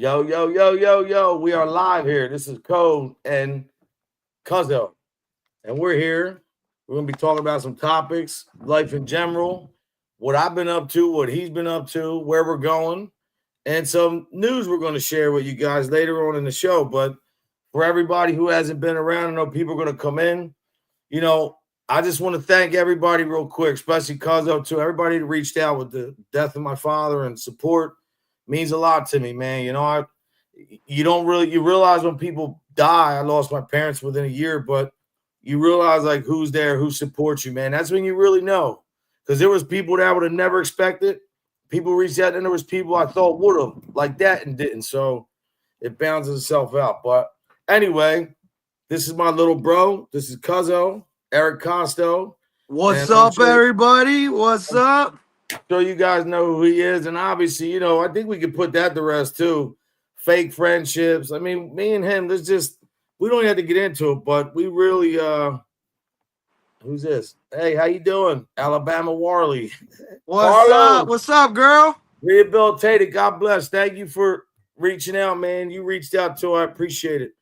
Yo, yo, yo, yo, yo. We are live here. This is Code and CUZZO. And we're here. We're going to be talking about some topics, life in general, what I've been up to, what he's been up to, where we're going, and some news we're going to share with you guys later on in the show. But for everybody who hasn't been around, I know people are going to come in. You know, I just want to thank everybody real quick, especially CUZZO too. Everybody that reached out with the death of my father and support means a lot to me, man. You realize when people die. I lost my parents within a year, but you realize like who's there, who supports you, man. That's when you really know. Because there was people that I would have never expected. People reached out, and there was people I thought would have like that and didn't. So it balances itself out. But anyway, this is my little bro. This is CUZZO, Eric Costo. What's up, everybody? What's up? So you guys know who he is, and obviously, I think we could put that to rest too. Fake friendships. I mean, me and him, we don't have to get into it, but we really who's this? Hey, how you doing? Alabama Warley. What's up, girl? Rehabilitated. God bless. Thank you for reaching out, man. You reached out too. I appreciate it.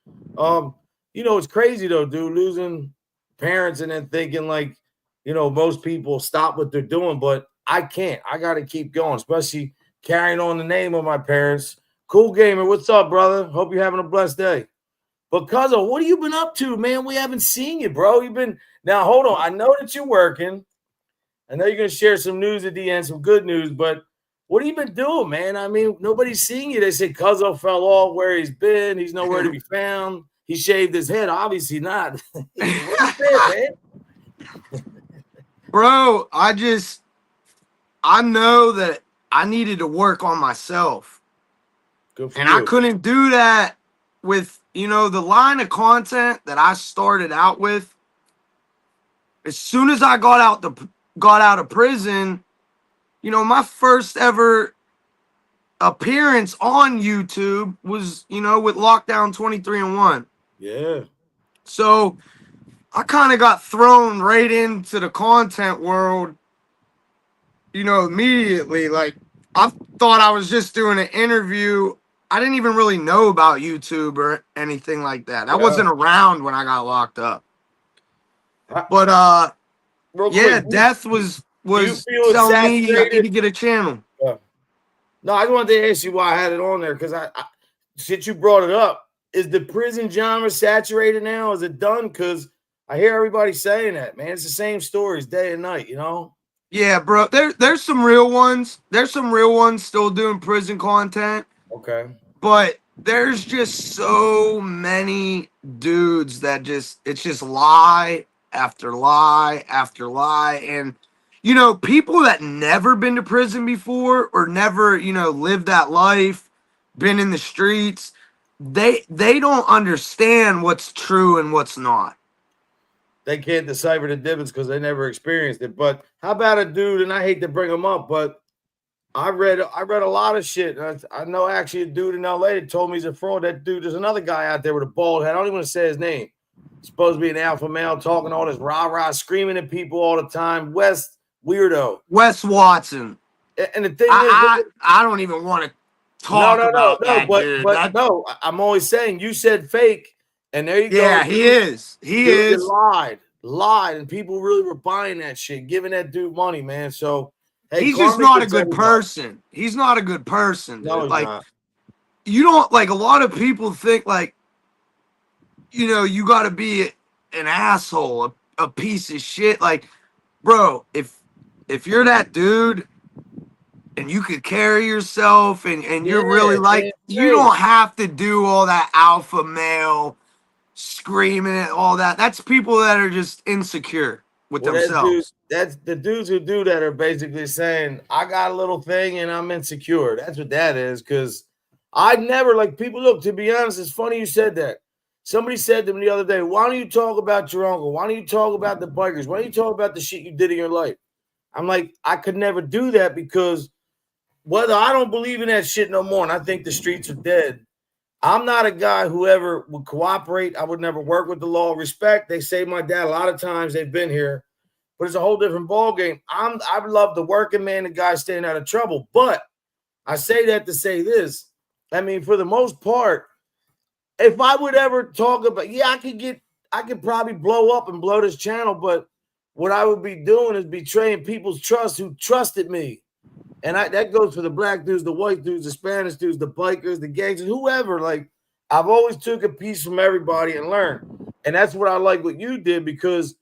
It's crazy though, dude, losing parents and then thinking like, most people stop what they're doing, but I can't. I got to keep going, especially carrying on the name of my parents. Cool Gamer, what's up, brother? Hope you're having a blessed day. But CUZZO, what have you been up to, man? We haven't seen you, bro. Now, hold on. I know that you're working. I know you're going to share some news at the end, some good news, but what have you been doing, man? I mean, nobody's seeing you. They say CUZZO fell off where he's been. He's nowhere to be found. He shaved his head. Obviously not. Where you been, man? Bro, I know that I needed to work on myself. Good for and you. I couldn't do that with, the line of content that I started out with. As soon as I got out of prison, my first ever appearance on YouTube was, with Lockdown 23-1. Yeah. So I kind of got thrown right into the content world, immediately. Like, I thought I was just doing an interview. I didn't even really know about YouTube or anything like that. I wasn't around when I got locked up. But Death was telling me I need to get a channel. No, I wanted to ask you why I had it on there because since you brought it up, is the prison genre saturated now? Is it done? Because I hear everybody saying that, man. It's the same stories day and night, Yeah, bro. There's some real ones. There's some real ones still doing prison content. Okay. But there's just so many dudes that it's just lie after lie after lie. And, people that never been to prison before or never, lived that life, been in the streets, they don't understand what's true and what's not. They can't decipher the difference because they never experienced it. But how about a dude, and I hate to bring him up, but I read a lot of shit. I know actually a dude in LA that told me he's a fraud. That dude, there's another guy out there with a bald head. I don't even want to say his name. Supposed to be an alpha male talking all this rah-rah, screaming at people all the time. Wes Watson. And the thing is, I don't even want to talk about that dude. No, I'm always saying you said fake, and there you go. Yeah, he is. He is. Lied, and people really were buying that shit, giving that dude money, man. So hey, he's just not a good person. He's not a good person. No, he's not. You don't a lot of people think you got to be an asshole, a piece of shit. Like, bro, if you're that dude and you could carry yourself and you're really you don't have to do all that alpha male screaming at all that. That's people that are just insecure with themselves. That's the dudes who do that are basically saying, I got a little thing and I'm insecure. That's what that is. Because I never people, look, to be honest, it's funny you said that. Somebody said to me the other day, why don't you talk about your uncle? Why don't you talk about the bikers? Why don't you talk about the shit you did in your life? I'm like, I could never do that because whether I don't believe in that shit no more and I think the streets are dead, I'm not a guy who ever would cooperate. I would never work with the law. Respect. They saved my dad a lot of times. They've been here. But it's a whole different ballgame. I love the working man, the guy staying out of trouble. But I say that to say this. I mean, for the most part, if I would ever talk about, yeah, I could probably blow up and blow this channel, but what I would be doing is betraying people's trust who trusted me. And that goes for the black dudes, the white dudes, the Spanish dudes, the bikers, the gangsters, whoever. Like, I've always took a piece from everybody and learned. And that's what I like what you did, because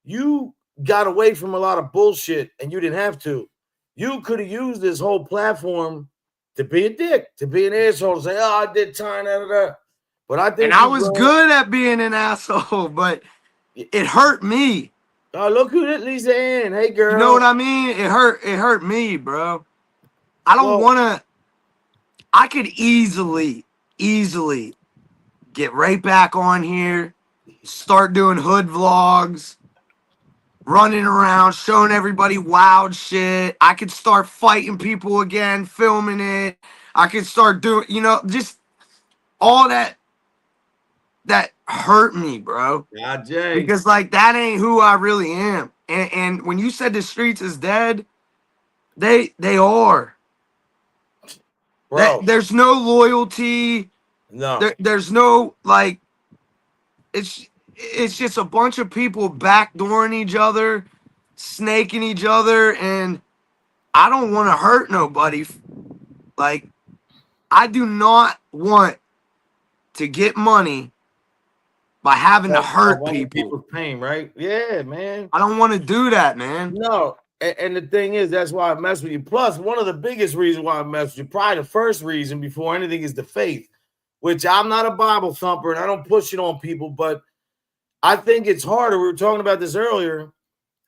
you got away from a lot of bullshit and you didn't have to. You could have used this whole platform to be a dick, to be an asshole, to say, "Oh, I did time, da, da, da." But I And think I you was grow. good at being an asshole, but it hurt me. Oh, look who that Lisa Ann. Hey, girl. You know what I mean? It hurt me, bro. I don't Well, want to. I could easily get right back on here, start doing hood vlogs, running around, showing everybody wild shit. I could start fighting people again, filming it. I could start doing, just all that hurt me, bro. yeah, Jay. Because like that ain't who I really am. And when you said the streets is dead, they are. Bro, There's no loyalty. no. There's no like it's just a bunch of people backdooring each other, snaking each other, and I don't want to hurt nobody. Like I do not want to get money by having to hurt Other people. people's pain, right? Yeah, man. I don't want to do that, man. No. And the thing is, that's why I mess with you. Plus, one of the biggest reasons why I mess with you, probably the first reason before anything, is the faith, which I'm not a Bible thumper and I don't push it on people, but I think it's harder. We were talking about this earlier.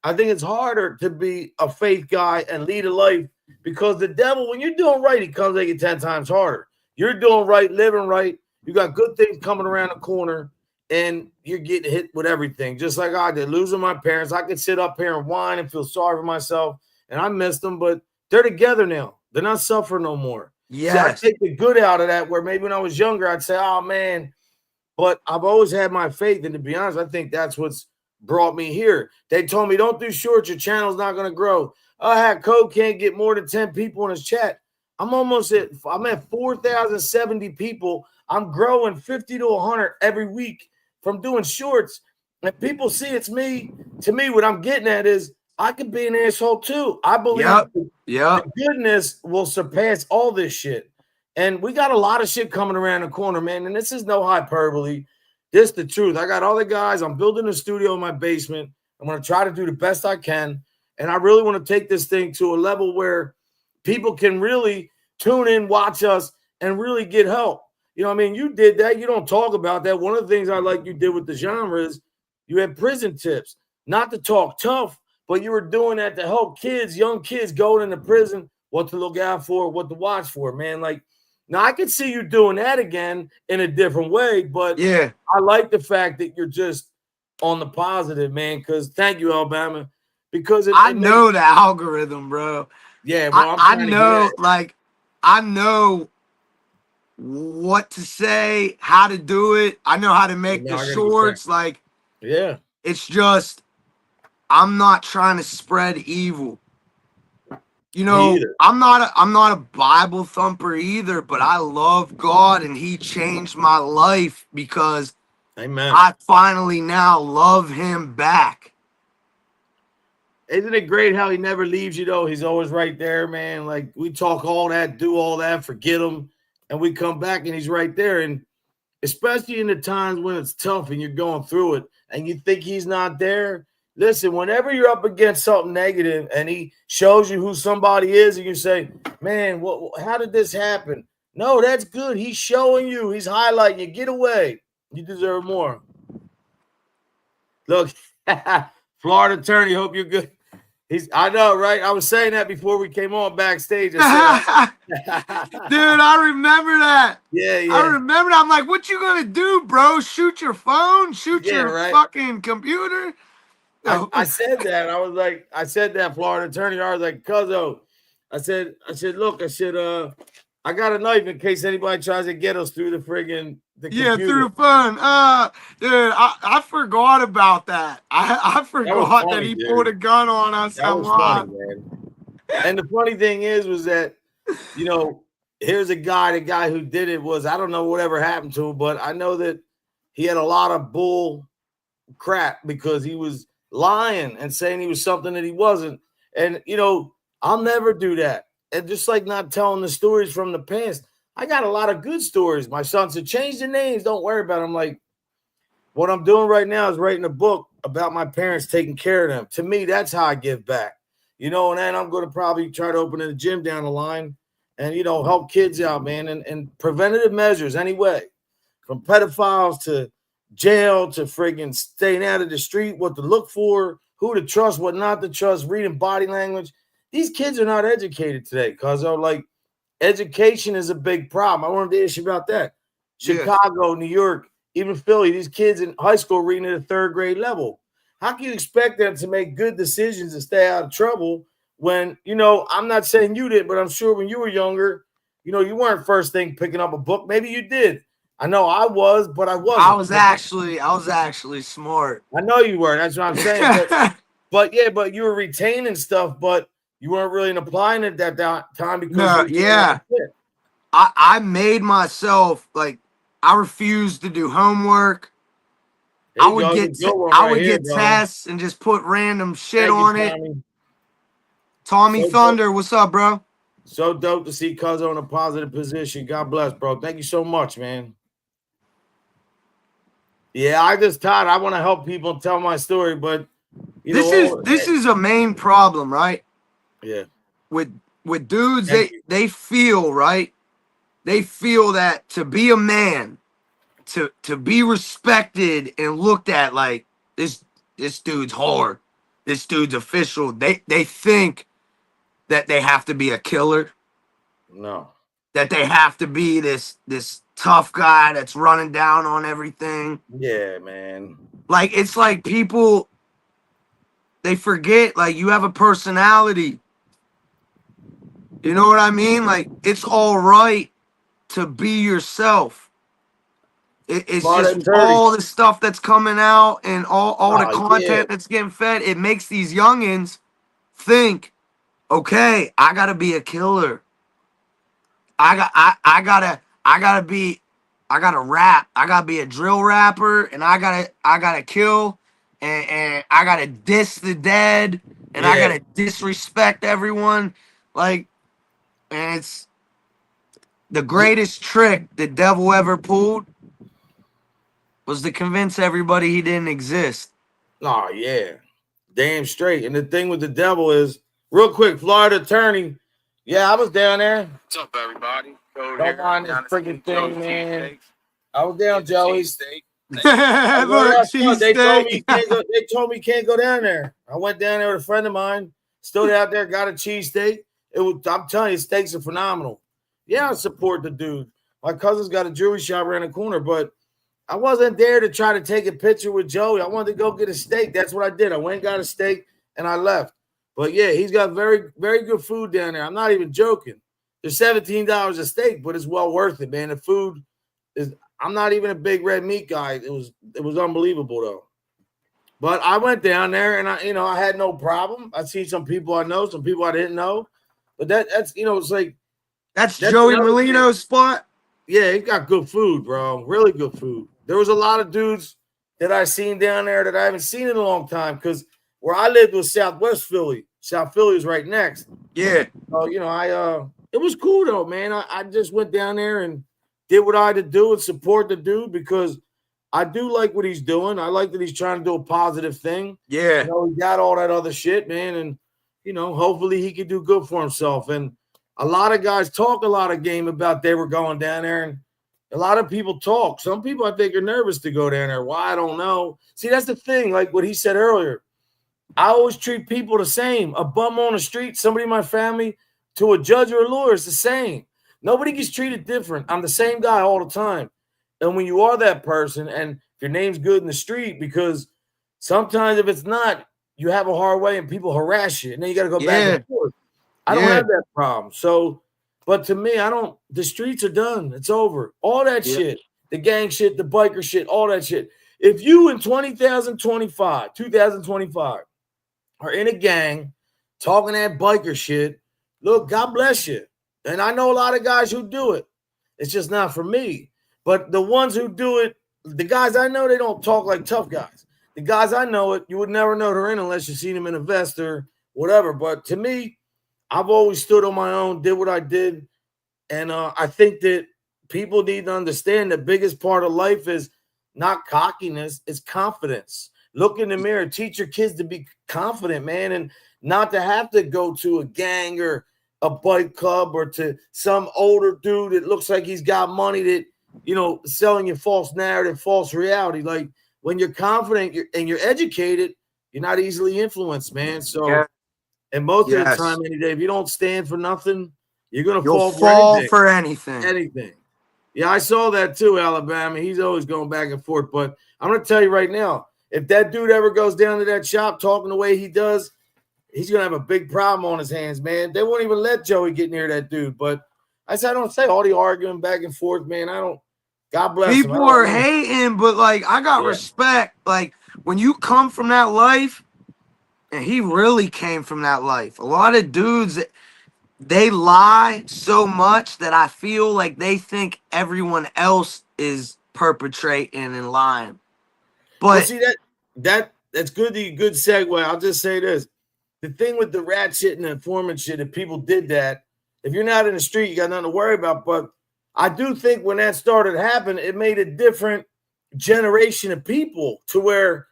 I think it's harder to be a faith guy and lead a life, because the devil, when you're doing right, he comes at you 10 times harder. You're doing right, living right. You got good things coming around the corner, and you're getting hit with everything, just like I did. Losing my parents, I could sit up here and whine and feel sorry for myself, and I missed them, but they're together now. They're not suffering no more. Yes. See, I take the good out of that, where maybe when I was younger, I'd say, oh, man, but I've always had my faith, and to be honest, I think that's what's brought me here. They told me, don't do shorts, your channel's not going to grow. Code can't get more than 10 people in his chat. I'm at 4,070 people. I'm growing 50 to 100 every week from doing shorts. And people see it's me. To me, what I'm getting at is I could be an asshole too. I believe the goodness will surpass all this shit. And we got a lot of shit coming around the corner, man. And this is no hyperbole. This is the truth. I got all the guys. I'm building a studio in my basement. I'm going to try to do the best I can. And I really want to take this thing to a level where people can really tune in, watch us, and really get help. You know what I mean? You did that. You don't talk about that. One of the things I like you did with the genre is you had prison tips. Not to talk tough, but you were doing that to help kids, young kids going into prison, what to look out for, what to watch for, man. Like, now I can see you doing that again in a different way, but Yeah. I like the fact that you're just on the positive, man, because thank you, Alabama. Because I know the algorithm, bro. Yeah, bro. I know, like, I know what to say, how to do it. I know how to make the shorts. Like, yeah, it's just I'm not trying to spread evil. You know, I'm not a Bible thumper either, but I love God and He changed my life because amen. I finally now love Him back. Isn't it great how He never leaves you, though? He's always right there, man. Like, we talk all that, do all that, forget Him, and we come back and He's right there. And especially in the times when it's tough and you're going through it and you think He's not there. Listen, whenever you're up against something negative and He shows you who somebody is and you say, man, how did this happen? No, that's good. He's showing you. He's highlighting you. Get away. You deserve more. Look, Florida attorney, hope you're good. I know, right? I was saying that before we came on backstage. Dude, I remember that. Yeah. I remember that. I'm like, what you gonna do, bro? Shoot your phone? Shoot your fucking computer? I said that. I said that, Florida attorney. I was like, CUZZO. I said, look, I got a knife in case anybody tries to get us through the computer. Through the phone. Dude, I forgot about that. I forgot that he pulled a gun on us. That was funny, man. And the funny thing was that, you know, here's a guy. The guy who did it was, I don't know whatever happened to him, but I know that he had a lot of bull crap because he was lying and saying he was something that he wasn't. And I'll never do that. And just like not telling the stories from the past, I got a lot of good stories. My son said, change the names, don't worry about it. I'm like, what I'm doing right now is writing a book about my parents taking care of them. To me, that's how I give back. And then I'm going to probably try to open a gym down the line and, help kids out, man, and preventative measures anyway, from pedophiles to jail to friggin' staying out of the street, what to look for, who to trust, what not to trust, reading body language. These kids are not educated today because they're like, education is a big problem. I wanted to ask you about that. Chicago, New York, even Philly, these kids in high school reading at a third grade level. How can you expect them to make good decisions and stay out of trouble when, I'm not saying you did, but I'm sure when you were younger, you weren't first thing picking up a book. Maybe you did. I know I was, but I wasn't. I was actually smart. I know you were. That's what I'm saying. but you were retaining stuff, but you weren't really applying it that time because I made myself like I refused to do homework. I would get tests and just put random shit on it. Tommy Thunder, what's up, bro? So dope to see CUZZO in a positive position. God bless, bro. Thank you so much, man. Yeah, I want to help people tell my story, but this is a main problem, right? Yeah. With dudes, they feel, right? They feel that to be a man, to be respected and looked at like this dude's hard, this dude's official. They think that they have to be a killer. No. That they have to be this tough guy that's running down on everything. Yeah, man. Like it's like people, they forget like you have a personality. You know what I mean? Like it's all right to be yourself. It's just all the stuff that's coming out and all the content that's getting fed. It makes these youngins think, okay, I gotta be a killer. I gotta rap. I gotta be a drill rapper, and I gotta kill, and I gotta diss the dead, and I gotta disrespect everyone. Like, and it's the greatest trick the devil ever pulled was to convince everybody he didn't exist. Oh yeah, damn straight. And the thing with the devil is, real quick, Florida attorney. Yeah, I was down there. What's up, everybody? Don't mind this freaking thing, man. I was down, Joey. Look, they told me you can't go down there. I went down there with a friend of mine, stood out there, got a cheesesteak. I'm telling you, steaks are phenomenal. Yeah, I support the dude. My cousin's got a jewelry shop around the corner, but I wasn't there to try to take a picture with Joey. I wanted to go get a steak. That's what I did. I went and got a steak and I left. But yeah, he's got very, very good food down there. I'm not even joking. There's $17 a steak, but it's well worth it, man. The food is. I'm not even a big red meat guy. It was unbelievable though. But I went down there and I had no problem. I seen some people I know, some people I didn't know. But that's it's like that's Joey Molino's spot. Yeah, he got good food, bro. Really good food. There was a lot of dudes that I seen down there that I haven't seen in a long time because where I lived was Southwest Philly. South Philly was right next. Yeah. So, it was cool though, man. I just went down there and did what I had to do and support the dude because I do like what he's doing. I like that he's trying to do a positive thing. Yeah. He got all that other shit, man. And, hopefully he can do good for himself. And a lot of guys talk a lot of game about they were going down there. And a lot of people talk. Some people I think are nervous to go down there. Why? I don't know. See, that's the thing. Like what he said earlier. I always treat people the same. A bum on the street, somebody in my family, to a judge or a lawyer is the same. Nobody gets treated different. I'm the same guy all the time. And when you are that person and your name's good in the street, because sometimes if it's not, you have a hard way and people harass you. And then you got to go back and forth. I don't have that problem. So, but to me, the streets are done. It's over. All that shit, the gang shit, the biker shit, all that shit. If you in 2025 are in a gang talking that biker shit, look, God bless you. And I know a lot of guys who do it. It's just not for me. But the ones who do it, the guys I know, they don't talk like tough guys. The guys I know it, you would never know they're in unless you seen them in a vest or whatever. But to me, I've always stood on my own, did what I did. And I think that people need to understand the biggest part of life is not cockiness, it's confidence. Look in the mirror, teach your kids to be confident, man, and not to have to go to a gang or a bike club or to some older dude that looks like he's got money that, selling you false narrative, false reality. Like when you're confident and you're educated, you're not easily influenced, man. So, Yeah. and most of the Yes. time, any day, if you don't stand for nothing, you're gonna You'll fall for fall anything. for anything. Anything. Yeah, I saw that too, Alabama. He's always going back and forth. But I'm gonna tell you right now, if that dude ever goes down to that shop talking the way he does, he's gonna have a big problem on his hands, man. They won't even let Joey get near that dude. But I don't say all the arguing back and forth, man. I don't. God bless him. People are hating, but like I got respect. Like when you come from that life, and he really came from that life. A lot of dudes, they lie so much that I feel like they think everyone else is perpetrating and lying. Well, But see that's good. Good segue. I'll just say this: the thing with the rat shit and the informant shit, if people did that, if you're not in the street, you got nothing to worry about. But I do think when that started happening, it made a different generation of people to where,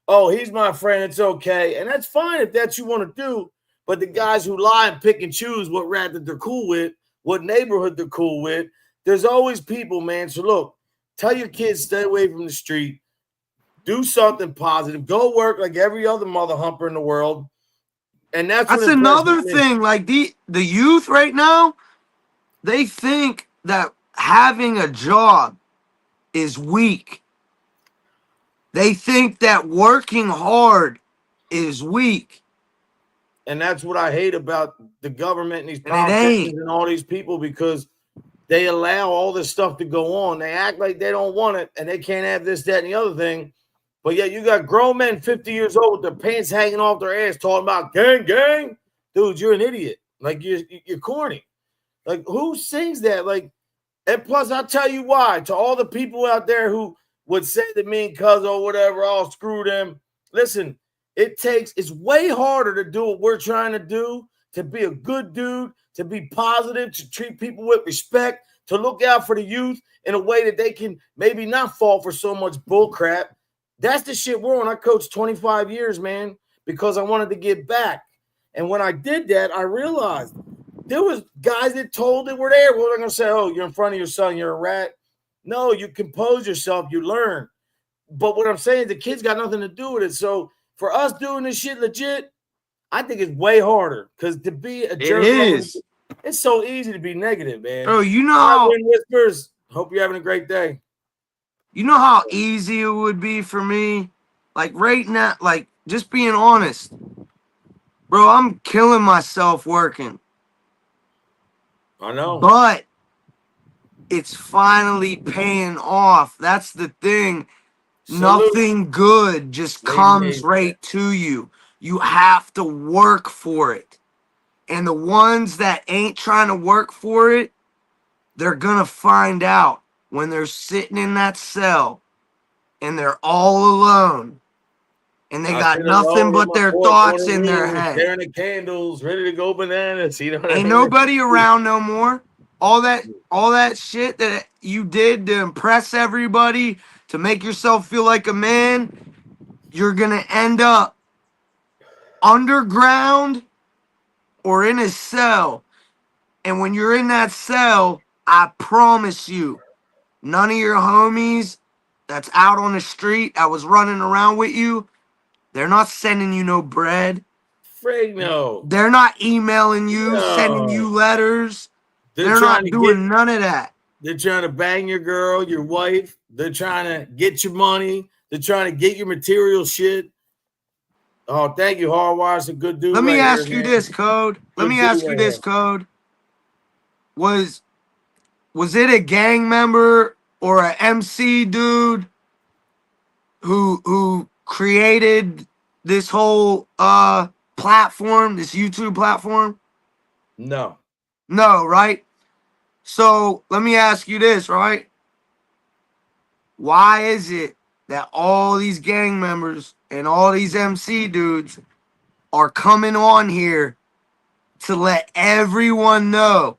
oh, he's my friend, it's okay. And that's fine if that's what you want to do. But the guys who lie and pick and choose what rat that they're cool with, what neighborhood they're cool with, there's always people, man. So look, tell your kids stay away from the street, do something positive, go work like every other mother humper in the world. And that's what impressed another me. thing. Like the youth right now, they think that having a job is weak. They think that working hard is weak. And that's what I hate about the government and these And it politicians ain't. and all these people, because they allow all this stuff to go on. They act like they don't want it and they can't have this, that, and the other thing. But yeah, you got grown men 50 years old with their pants hanging off their ass talking about gang, gang. Dude, you're an idiot. Like you're corny. Like who sings that? Like, and plus I'll tell you why. To all the people out there who would say that me and CUZZO or whatever, I'll screw them. Listen, it's way harder to do what we're trying to do, to be a good dude, to be positive, to treat people with respect, to look out for the youth in a way that they can maybe not fall for so much bull crap. That's the shit we're on. I coached 25 years, man, because I wanted to give back. And when I did that, I realized there was guys that told that were there. Well, they're going to say, oh, you're in front of your son, you're a rat. No, you compose yourself, you learn. But what I'm saying is the kids got nothing to do with it. So for us doing this shit legit, I think it's way harder, because to be a jerk, it's so easy to be negative, man. Bro, you know I how win whispers. Hope you're having a great day. you know how easy it would be for me? Like right now, like just being honest. Bro, I'm killing myself working. I know. But it's finally paying off. That's the thing. Salute. Nothing good just comes right to you. You have to work for it. And the ones that ain't trying to work for it, they're gonna find out when they're sitting in that cell and they're all alone and they got nothing but their thoughts in their head. Staring at candles, ready to go bananas. You know what I Ain't mean? nobody around no more. All that shit that you did to impress everybody, to make yourself feel like a man, you're gonna end up underground or in a cell. And when you're in that cell, I promise you, none of your homies that's out on the street that was running around with you, they're not sending you no bread. Frig no. They're not emailing you, sending you letters. They're not doing none of that. They're trying to bang your girl, your wife. They're trying to get your money. They're trying to get your material shit. Oh, thank you, Hardwire's a good dude. Let me right ask here, you man. this, Code. Let me ask you this, Code. Was it a gang member or a MC dude who created this whole platform, this YouTube platform? No. No, right? So let me ask you this, right? Why is it that all these gang members and all these MC dudes are coming on here to let everyone know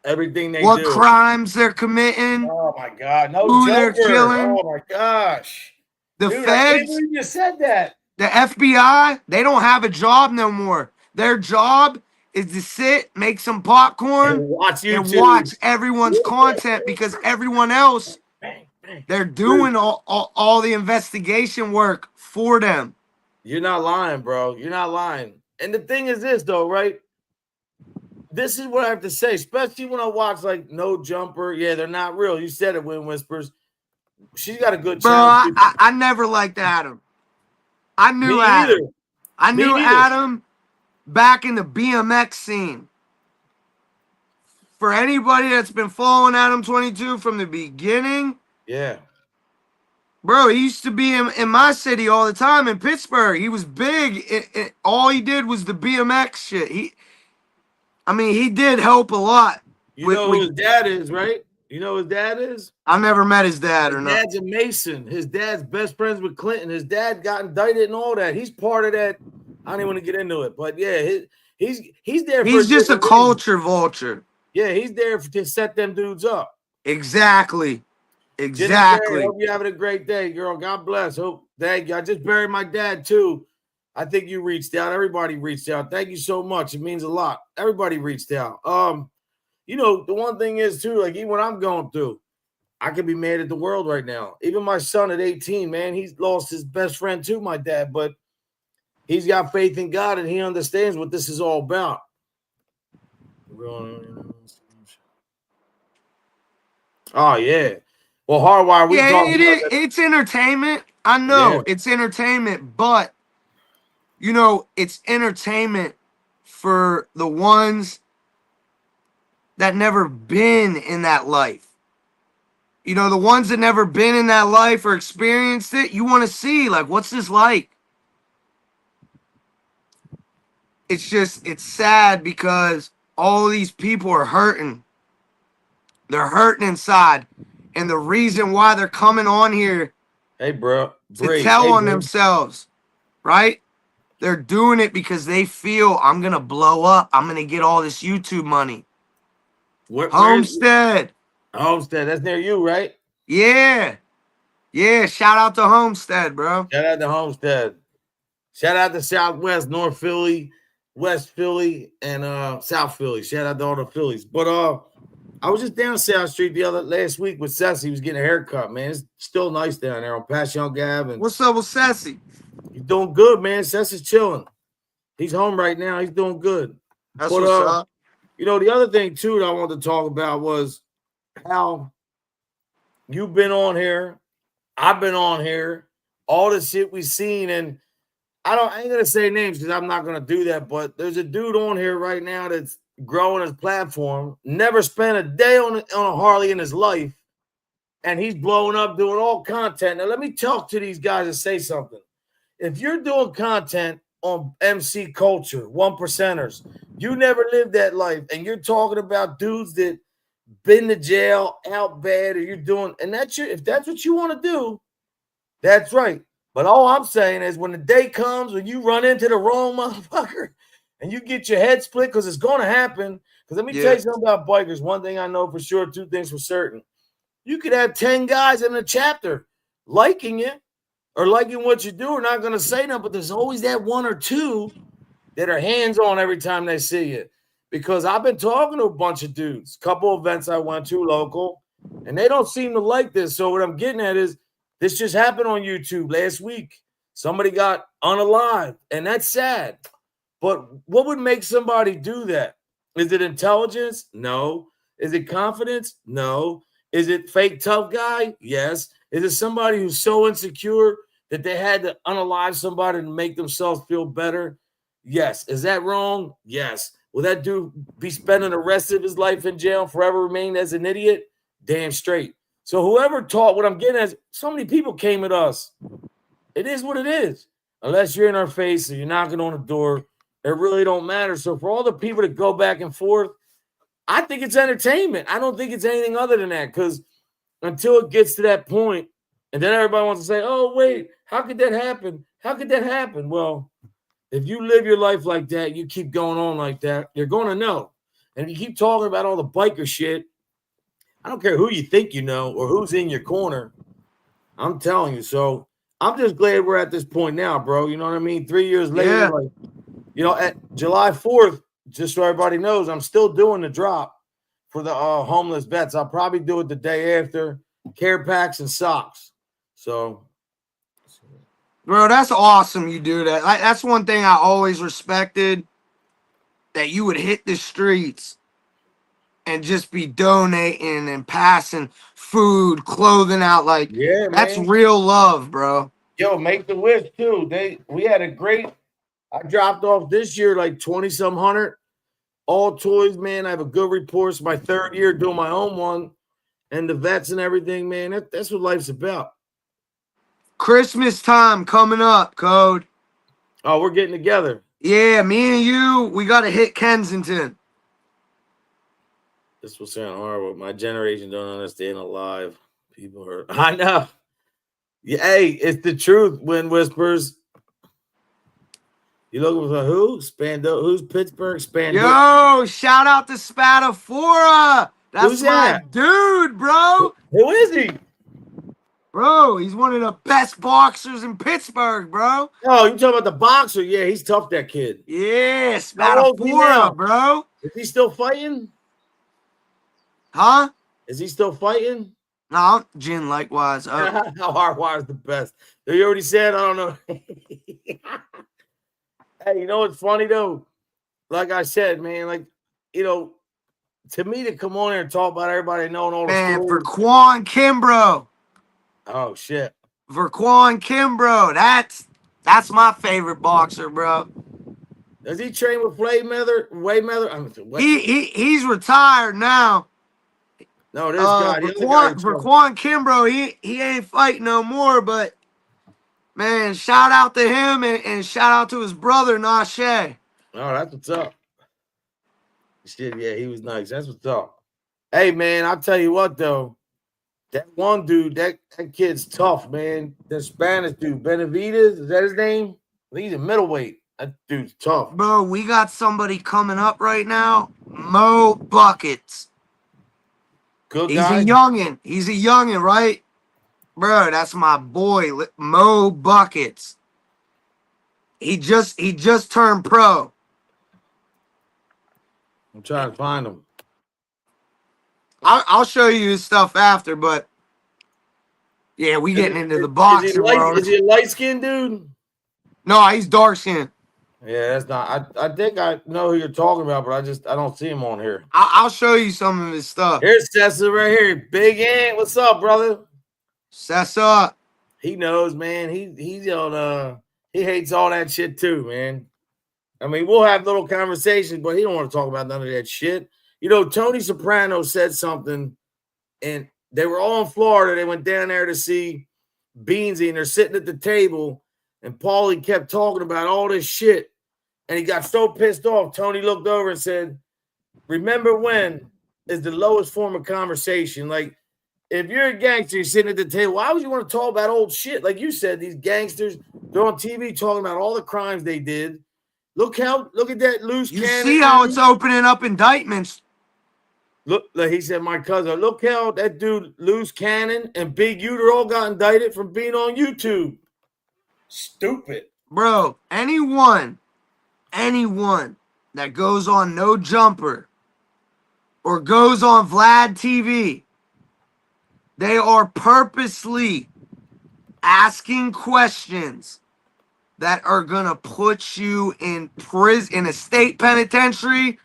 Everything they what do. crimes they're committing, Oh my God. No who they're jumper. killing? Oh my gosh. The Dude, I can't feds, believe you said that. the FBI, they don't have a job no more. Their job is to sit, make some And popcorn, watch and YouTube. watch everyone's content because everyone else, Bang, bang. they're Dude, doing all the investigation work for them. you're not lying, bro. You're not lying. And the thing is this, though, right? This is what I have to say, especially when I watch like No Jumper. Yeah, they're not real. You said it, Wind Whispers. She's got a good Bro, channel. I never liked Adam. I Me knew either. Adam. I Me knew neither. Adam back in the BMX scene. For anybody that's been following Adam 22 from the beginning, Yeah. bro, he used to be in my city all the time in Pittsburgh. He was big. All he did was the BMX shit. He did help a lot. You know who his dad is, right? You know who his dad is? I never met his dad His or not. dad's a Mason. His dad's best friends with Clinton. His dad got indicted and all that. He's part of that. I don't even want to get into it, but yeah, he's there for He's just a different reason. culture vulture. Yeah, he's there to set them dudes up. Exactly. Jenny Berry, Exactly. hope you're having a great day, girl. God bless. Hope thank you. I just buried my dad too. I think you reached out. Everybody reached out. Thank you so much. It means a lot. Everybody reached out. The one thing is too, like even what I'm going through, I could be mad at the world right now. Even my son at 18, man, he's lost his best friend too, my dad, but he's got faith in God and he understands what this is all about. Oh yeah. Well, Hardwire, we talking about that. It's entertainment. I Yeah. know it's entertainment, but it's entertainment for the ones that never been in that life. The ones that never been in that life or experienced it, you want to see, like, what's this like? It's sad because all of these people are hurting. They're hurting inside. And the reason why they're coming on here Hey, bro. to tell on themselves, right? They're doing it because they feel I'm going to blow up. I'm going to get all this YouTube money. Homestead. Homestead. That's near you, right? Yeah. Yeah. Shout out to Homestead, bro. Shout out to Homestead. Shout out to Southwest, North Philly, West Philly, and South Philly. Shout out to all the Phillies. But I was just down South Street last week with Ceci. He was getting a haircut, man. It's still nice down there on Passion Gave. What's up with Ceci? He's doing good, man. Ceci's chilling. He's home right now. He's doing good. That's what's up. The other thing, too, that I wanted to talk about was how you've been on here. I've been on here. All the shit we've seen. And I ain't going to say names because I'm not going to do that. But there's a dude on here right now that's growing his platform. Never spent a day on a Harley in his life. And he's blowing up doing all content. Now, let me talk to these guys and say something. If you're doing content on MC culture, 1%ers, you never lived that life, and you're talking about dudes that been to jail, out bad, or you're doing, and if that's what you want to do, that's right. But all I'm saying is when the day comes when you run into the wrong motherfucker and you get your head split, because it's going to happen. Because let me tell you something about bikers. One thing I know for sure, two things for certain. You could have 10 guys in a chapter liking you or liking what you do or not going to say nothing, but there's always that one or two that are hands-on every time they see you. Because I've been talking to a bunch of dudes, couple events I went to local, and they don't seem to like this. So what I'm getting at is this just happened on YouTube last week. Somebody got unalived, and that's sad. But what would make somebody do that? Is it intelligence? No. Is it confidence? No. Is it fake tough guy? Yes. Is it somebody who's so insecure that they had to unalive somebody to make themselves feel better? Yes. Is that wrong? Yes. Will that dude be spending the rest of his life in jail, forever remain as an idiot? Damn straight. So whoever taught, what I'm getting at, so many people came at us. It is what it is. Unless you're in our face or you're knocking on the door, it really don't matter. So for all the people that go back and forth, I think it's entertainment. I don't think it's anything other than that. Because until it gets to that point, and then everybody wants to say, "Oh, wait, how could that happen? How could that happen?" Well, if you live your life like that, you keep going on like that, you're going to know. And if you keep talking about all the biker shit, I don't care who you think you know or who's in your corner. I'm telling you. So I'm just glad we're at this point now, bro. You know what I mean? 3 years later, Yeah. like, at July 4th, just so everybody knows, I'm still doing the drop for the homeless vets. I'll probably do it the day after. Care packs and socks. So, Bro, that's awesome you do that. Like, that's one thing I always respected, that you would hit the streets and just be donating and passing food, clothing out. Like, yeah, that's man. real love, bro. Yo, make the wish too. We had a great. I dropped off this year like 20 some hundred. All toys, man. I have a good report. It's my third year doing my own one, and the vets and everything, man. That's what life's about. Christmas time coming up, Code. Oh, we're getting together. Yeah, me and you, we got to hit Kensington. This will sound horrible. My generation don't understand alive. People are. I know. Yeah, hey, it's the truth. Wind whispers. You looking for who? Spando? Who's Pittsburgh? Spando? Yo, shout out to Spadafora. That's Who's my that? dude, bro. Who is he? Bro, he's one of the best boxers in Pittsburgh, bro. Oh, you talking about the boxer? Yeah, he's tough. That kid. Yeah, How old is he now? Spadafora, bro. Is he still fighting? Huh? Is he still fighting? No, Jin likewise. How Hardwire is the best. You already said. I don't know. Hey, you know what's funny though? Like I said, man, like, to me to come on here and talk about everybody knowing all the Man, stories. Verquan Kimbrough. Oh shit. Verquan Kimbrough. That's my favorite boxer, bro. Does he train with Waymather? He's retired now. No, this guy. The other guy Verquan Kimbrough, he ain't fighting no more, but man, shout out to him and shout out to his brother, Nashe. Oh, that's what's up. Shit, yeah, he was nice. That's what's up. Hey, man, I'll tell you what, though. That one dude, that kid's tough, man. The Spanish dude, Benavides, is that his name? I think he's a middleweight. That dude's tough. Bro, we got somebody coming up right now. Mo Buckets. Good He's guy. a youngin'. He's a youngin', right? Bro, that's my boy, Mo Buckets. He just turned pro. I'm trying to find him. I'll show you his stuff after, but yeah, we getting into the boxing world. Is he a light-skinned dude? No, he's dark skinned. Yeah, that's not. I think I know who you're talking about, but I don't see him on here. I'll show you some of his stuff. Here's Cessa right here. Big Ant. What's up, brother? Cessa. He knows, man. He's on he hates all that shit too, man. I mean, we'll have little conversations, but he don't want to talk about none of that shit. Tony Soprano said something, and they were all in Florida. They went down there to see Beansy, and they're sitting at the table, and Paulie kept talking about all this shit, and he got so pissed off. Tony looked over and said, "Remember when is the lowest form of conversation. Like, if you're a gangster, you're sitting at the table, why would you want to talk about old shit? Like you said, these gangsters, they're on TV talking about all the crimes they did. Look at that loose cannon. You see how it's opening up indictments. Look, like he said, my cousin, look how that dude, Loose Cannon and Big Uter all got indicted from being on YouTube. Stupid. Bro, anyone that goes on No Jumper or goes on Vlad TV, they are purposely asking questions that are going to put you in prison, in a state penitentiary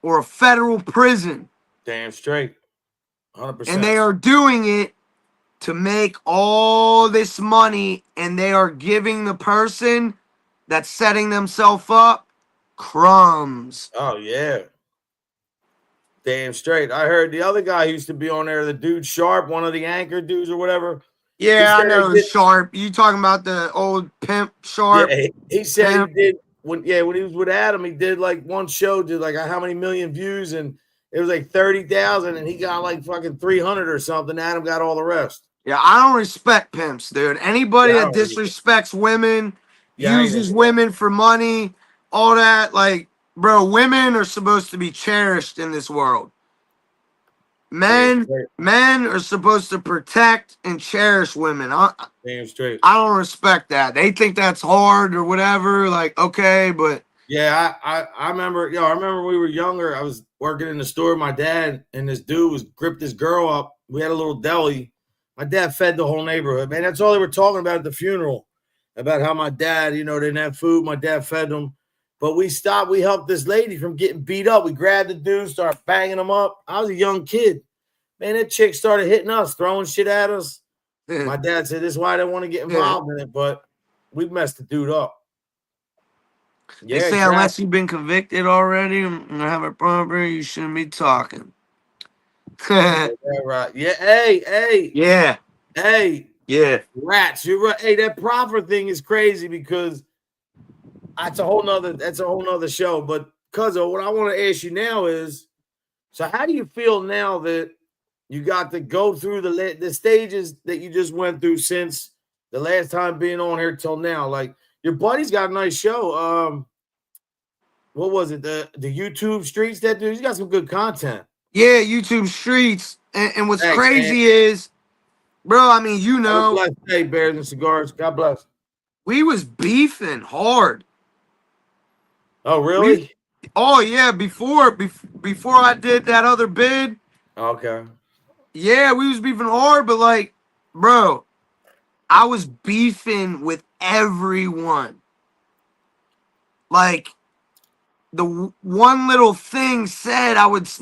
or a federal prison. Damn straight. 100%. And they are doing it to make all this money, and they are giving the person that's setting themselves up crumbs. Oh, yeah. Damn straight. I heard the other guy who used to be on there, the dude Sharp, one of the anchor dudes or whatever. Yeah, I know Sharp. You talking about the old pimp Sharp? Yeah, he said he did when he was with Adam, he did like one show, did like how many million views, and it was like 30,000, and he got like fucking 300 or something. Adam got all the rest. Yeah, I don't respect pimps, dude. Anybody Yeah, I that don't either. disrespects women, Yeah, I ain't uses into that. women for money, all that, like, bro, women are supposed to be cherished in this world. Damn Men, straight. men are supposed to protect and cherish women. Damn straight. I don't respect that. They think that's hard or whatever. Like, okay, but Yeah, I remember, I remember when we were younger, I was working in the store with my dad, and this dude was gripped this girl up. We had a little deli. My dad fed the whole neighborhood, man. That's all they were talking about at the funeral, about how my dad, didn't have food. My dad fed them. But we stopped. We helped this lady from getting beat up. We grabbed the dude, started banging him up. I was a young kid. Man, that chick started hitting us, throwing shit at us. My dad said, this is why I didn't want to get involved in it, but we messed the dude up. they Yeah, say exactly. unless you've been convicted already and have a property, you shouldn't be talking. Yeah, right. Yeah, hey. Yeah. Rats. You're right. Hey, that proffer thing is crazy because that's a whole nother show. But Cuzzo, what I want to ask you now is, so how do you feel now that you got to go through the stages that you just went through since the last time being on here till now? Like, your buddy's got a nice show. What was it? The YouTube streets, that dude, he's got some good content. Yeah, YouTube streets. And what's Thanks, man. crazy is, bro, I mean, Have a blessed day, Bears and Cigars. God bless. we was beefing hard. Oh, really? Oh yeah, before I did that other bid, Okay. yeah, we was beefing hard, but like, bro, I was beefing with everyone. Like, the one little thing said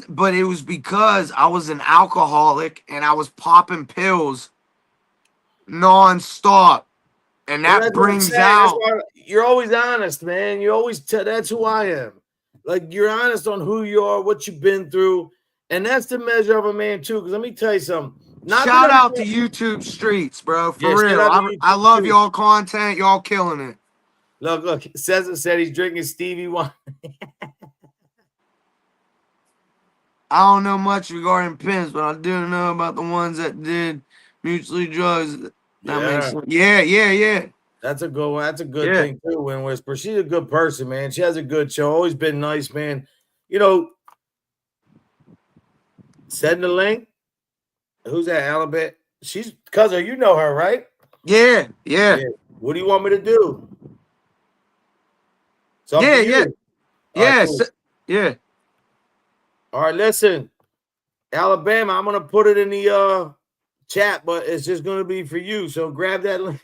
but it was because I was an alcoholic and I was popping pills nonstop, and Well, that that's what I'm brings saying. That's out. why you're always honest, man. You always that's who I am. Like, you're honest on who you are, what you've been through, and that's the measure of a man too. Because let me tell you something. Not Shout that out to everyone, YouTube streets, bro. yeah, For shout real, out to I YouTube love too. y'all content. Y'all killing it. Look, Cesar said he's drinking Stevie wine. I don't know much regarding pimps, but I do know about the ones that did mutually drugs. That makes Yeah, sense. Yeah. that's a good one. That's a good Yeah. thing too. When Whisper, she's a good person, man. She has a good show. Always been nice, man. You know, send the link. Who's that, Alabama? She's cousin. You know her, right? Yeah. What do you want me to do? It's up to you. All right, Yes. cool. Yeah. All right, listen, Alabama. I'm gonna put it in the chat, but it's just gonna be for you. So grab that link.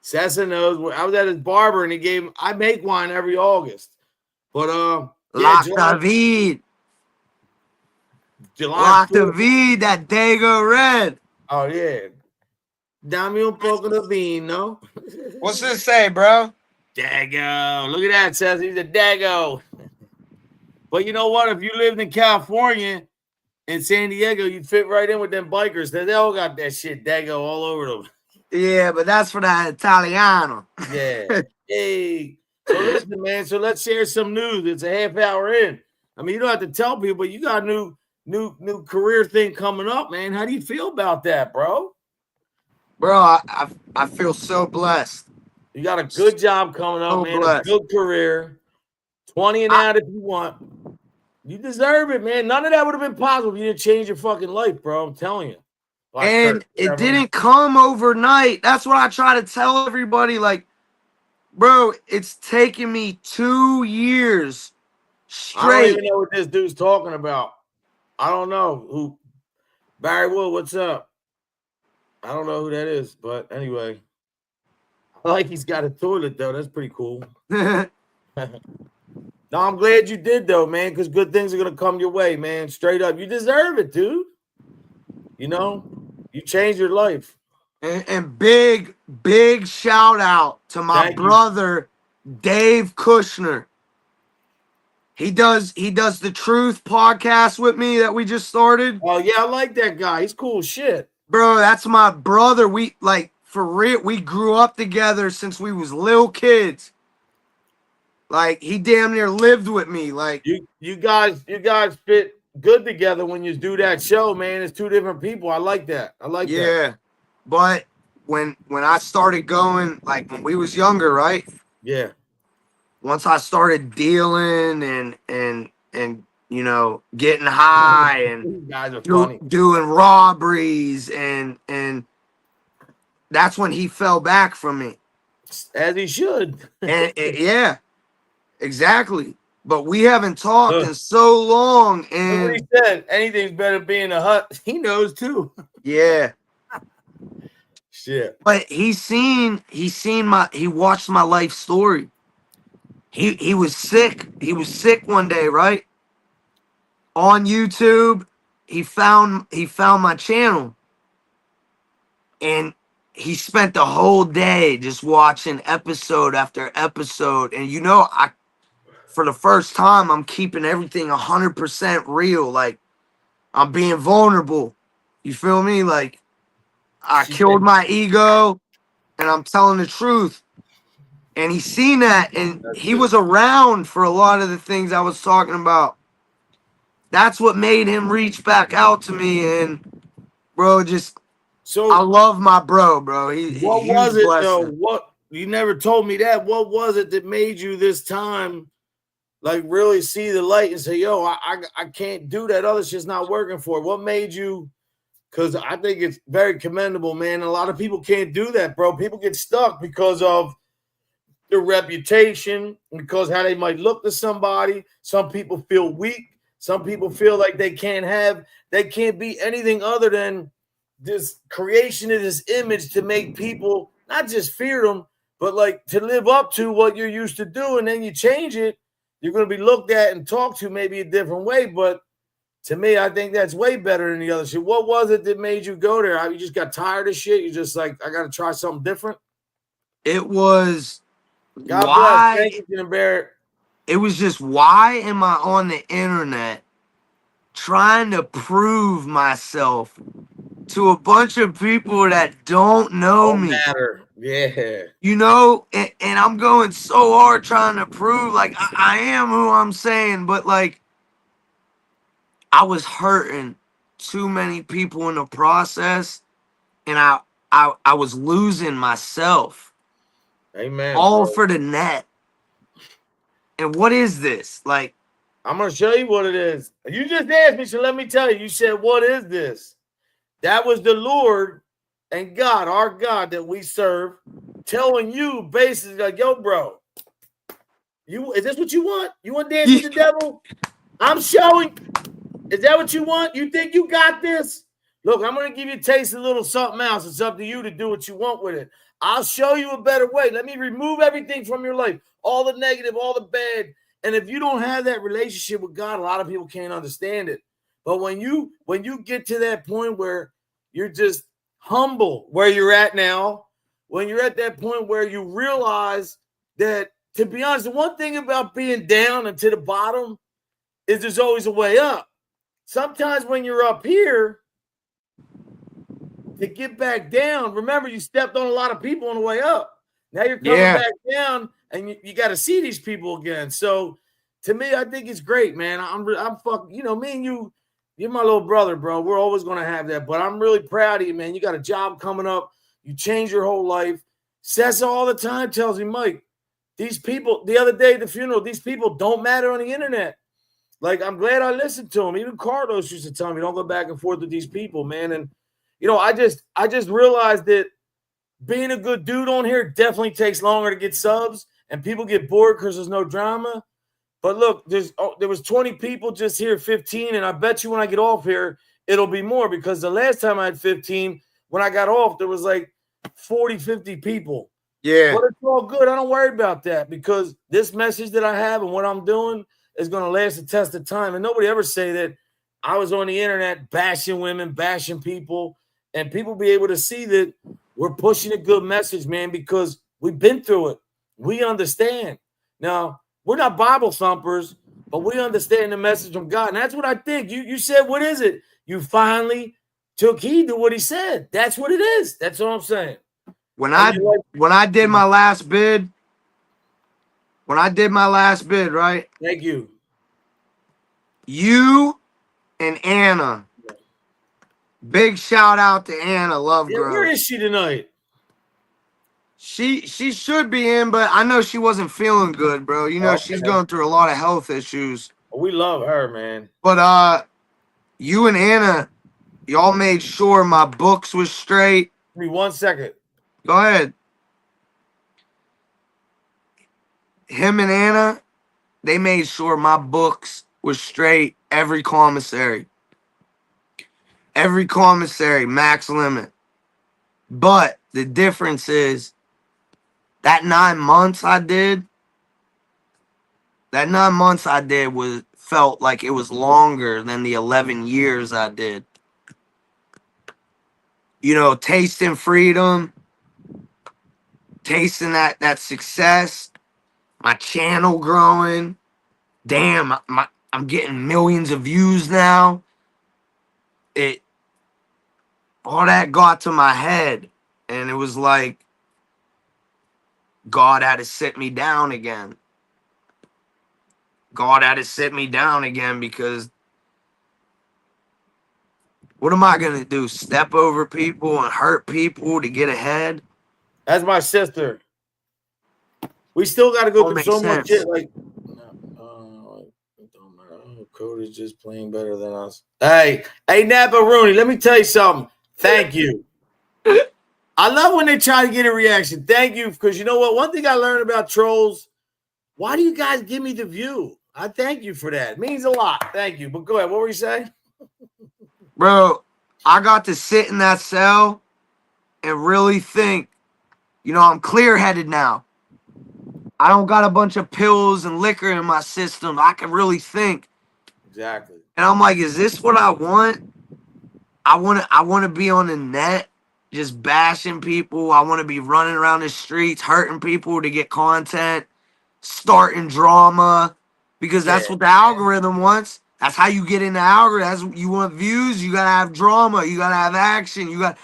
Sessa knows. I was at his barber, and he gave. I make wine every August, but yeah, La David. July La 4th. David, that Dago Red. Oh yeah, dame un poco de vino. What's this say, bro? Dago. Look at that, says he's a Dago. But you know what? If you lived in California and San Diego, you'd fit right in with them bikers. They all got that shit Dago all over them. Yeah, but that's for that Italiano. Yeah. Hey. So listen, man. So let's share some news. It's a half hour in. I mean, you don't have to tell people, but you got a new career thing coming up, man. How do you feel about that, bro? Bro, I feel so blessed. You got a good job coming up, So man. blessed. A good career. 20 and out if you want. You deserve it, man. None of that would have been possible if you didn't change your fucking life, bro. I'm telling you. And it didn't come overnight. That's what I try to tell everybody. Like, bro, it's taken me 2 years I don't straight. even know what this dude's talking about. I don't know who. Barry Wood, what's up? I don't know who that is, but anyway. I like he's got a toilet, though. That's pretty cool. No, I'm glad you did, though, man, because good things are going to come your way, man. Straight up. You deserve it, dude. You know, you changed your life. And big shout out to my brother, Dave Kushner. He does the Truth podcast with me that we just started. Oh, yeah, I like that guy. He's cool as shit. Bro, that's my brother. We, like, for real, we grew up together since we was little kids. Like he damn near lived with me. Like You guys fit good together when you do that show, man. It's two different people. I like that. I like that. yeah. But when I started going, like when we was younger, right? Yeah. Once I started dealing and you know getting high and You guys are funny. doing robberies and that's when he fell back from me. As he should. And yeah, exactly. But we haven't talked Look in so long, what he and said. Anything's better than being a hut. He knows too. yeah. Shit. But he watched my life story. He was sick. He was sick one day, right? On YouTube, he found my channel, and he spent the whole day just watching episode after episode. And you know, I for the first time I'm keeping everything 100% real. Like I'm being vulnerable. You feel me? Like I killed my ego and I'm telling the truth. And he seen that and That's he good. was around for a lot of the things I was talking about. That's what made him reach back out to me. And bro, just I So love my bro. He what huge was it though? blessing. What you never told me that. What was it that made you this time like really see the light and say, yo, I can't do that. Other shit's not working for it. What made you? Because I think it's very commendable, man. A lot of people can't do that, bro. People get stuck because of their reputation, because how they might look to somebody. Some people feel weak. Some people feel like they can't be anything other than this creation of this image to make people not just fear them, but like to live up to what you're used to do. And then you change it, you're going to be looked at and talked to maybe a different way. But to me, I think that's way better than the other shit. What was it that made you go there? You just got tired of shit? You just like, I got to try something different? It was God bless. why Thank you, Barrett. it was just why am I on the internet trying to prove myself to a bunch of people that don't know Don't me? matter. Yeah. You know, and I'm going so hard trying to prove like I am who I'm saying, but like I was hurting too many people in the process, and I was losing myself Amen, all bro. for the net. And what is this? Like, I'm going to show you what it is. You just asked me, so let me tell you. You said, what is this? That was the Lord and God, our God that we serve, telling you basically like, yo, bro, is this what you want? You want to dance with the devil? I'm showing. Is that what you want? You think you got this? Look, I'm going to give you a taste of a little something else. It's up to you to do what you want with it. I'll show you a better way. Let me remove everything from your life, all the negative, all the bad. And if you don't have that relationship with God, a lot of people can't understand it. But when you get to that point where you're just humble, where you're at now, when you're at that point where you realize that, to be honest, the one thing about being down and to the bottom is there's always a way up. Sometimes when you're up here, to get back down, remember you stepped on a lot of people on the way up. Now you're coming back down, and you got to see these people again. So, to me, I think it's great, man. I'm fucking, me and you're my little brother, bro. We're always gonna have that. But I'm really proud of you, man. You got a job coming up. You changed your whole life. Says all the time, tells me, Mike, these people. The other day at the funeral, these people don't matter on the internet. Like, I'm glad I listened to him. Even Carlos used to tell me, don't go back and forth with these people, man. And I just realized that being a good dude on here definitely takes longer to get subs, and people get bored because there's no drama. But look, there was 20 people just here, 15, and I bet you when I get off here, it'll be more, because the last time I had 15, when I got off, there was like 40, 50 people. yeah. But it's all good. I don't worry about that, because this message that I have and what I'm doing is going to last the test of time. And nobody ever say that I was on the internet bashing women, bashing people, and people be able to see that we're pushing a good message, man, because we've been through it. We understand. Now, we're not Bible thumpers, but we understand the message from God. And that's what I think. You said, what is it? You finally took heed to what he said. That's what it is. That's all I'm saying. When I did my last bid, when I did my last bid, right? Thank you. You and Anna. Big shout out to Anna Yeah, where Lovegrove. is she tonight? She should be in, but I know she wasn't feeling good, bro. You know, she's Okay. going through a lot of health issues. We love her, man. But you and Anna, y'all made sure my books was straight. Give me 1 second. Go ahead. Him and Anna, they made sure my books was straight. Every commissary, max limit. But the difference is that 9 months I did. That 9 months I did was felt like it was longer than the 11 years I did. You know, tasting freedom, tasting that success, my channel growing. Damn, I'm getting millions of views now. It all that got to my head, and it was like God had to sit me down again. God had to sit me down again because what am I gonna do? Step over people and hurt people to get ahead? That's my sister. We still got to go Don't through make so much sense. shit. Like, it don't matter. Oh, Code is just playing better than us. Hey, Napa Rooney, let me tell you something. Thank you. I love when they try to get a reaction. Thank you, because you know what? One thing I learned about trolls, why do you guys give me the view? I thank you for that. It means a lot. Thank you. But go ahead. What were you saying? Bro, I got to sit in that cell and really think, you know, I'm clear headed now. I don't got a bunch of pills and liquor in my system. I can really think. Exactly. And I'm like, is this what I want? I want to be on the net just bashing people. I want to be running around the streets hurting people to get content, starting drama because Yeah. that's what the algorithm wants. That's how you get in the algorithm. That's, you want views, you got to have drama, you got to have action, you got